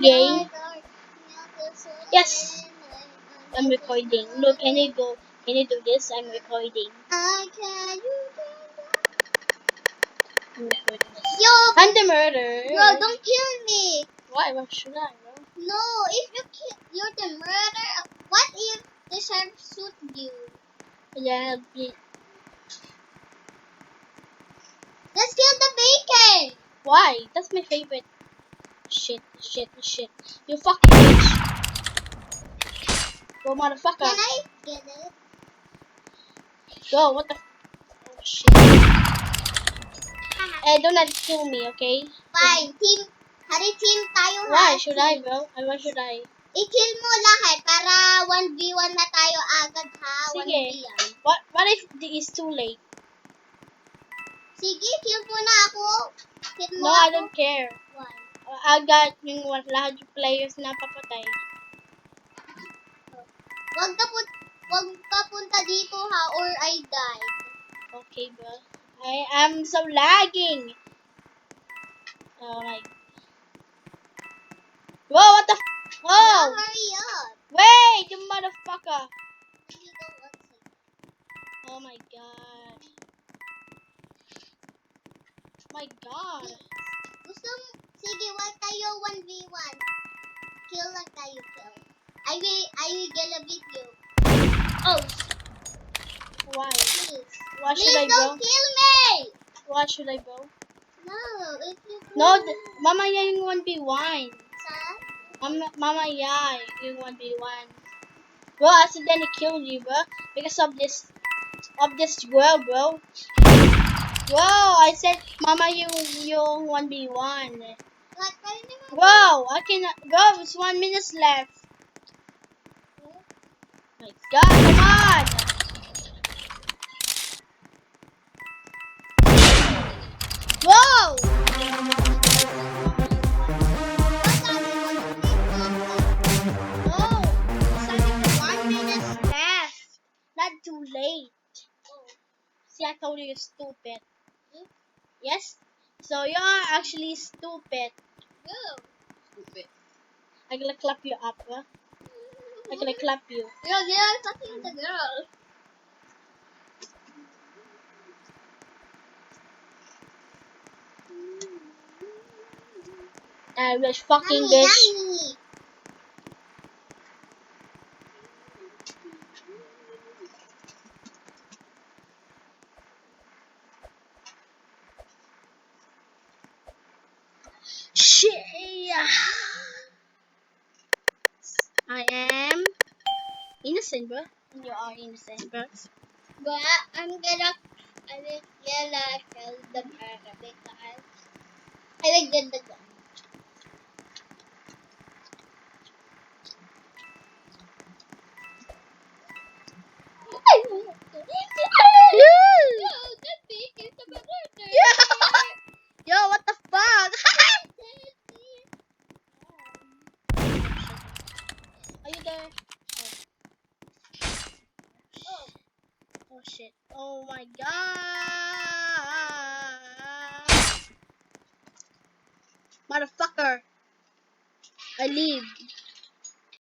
Yay. Yes. I'm recording. Look, can you go? Can you do this? I'm recording. I'm recording. Yo, I'm the murderer. bro, don't kill me. Why? What should I, bro? No, if you kill, you're the murderer. What if the sheriff shoot you? Yeah, Let's kill the bacon. why? That's my favorite. Shit. You fucking bitch. Go, motherfucker. Can I get it? Go, what the oh, shit. Hey, don't let it kill me, okay? Fine, team. Hari team tayo ha. Why should I, Team. bro? Why should I? I-kill mo lahat para 1v1 na tayo agad ha. Sige. 1v1. What if it's too late? Sige, kill mo na ako. Kill mo No, ako. I don't care. Why? Agad yung lahat yung players na papatay. Wag ka punta dito ha or I die. Okay, bro. I am so lagging. Oh my. Whoa, what the? Now Oh, hurry up. wait, you motherfucker. You go outside. Oh my god. My god. Gusto mo? Sige, wag tayo 1v1. Kill lang tayo, kill. I will get a video. Oh, Why? please. What should Please I, bro? don't kill me! What should I, bro? No, if you No, mama, yung 1v1. Sa? Mama, yeah, yung 1v1. Bro, I accidentally killed you, bro, because of this girl, bro. Whoa, I said, mama, yung 1v1. What? Pwede naman. Whoa, I cannot. Bro, it's 1 minute left. My God, come on. Whoa. No, it's only 1 minute left. Not too late. See, I told you you're stupid. Yes? So you're actually stupid. Go. Stupid. I'm gonna clap you up, huh? I'm gonna clap you. You're talking to the girl. I was fucking Yummy, bitch. yummy. Shit. I am innocent, bro. You are innocent, bro. But I will gonna kill the murder because I will get the gun. Yo, what the fuck? Are you there? Oh shit. Oh my god. Motherfucker. I leave.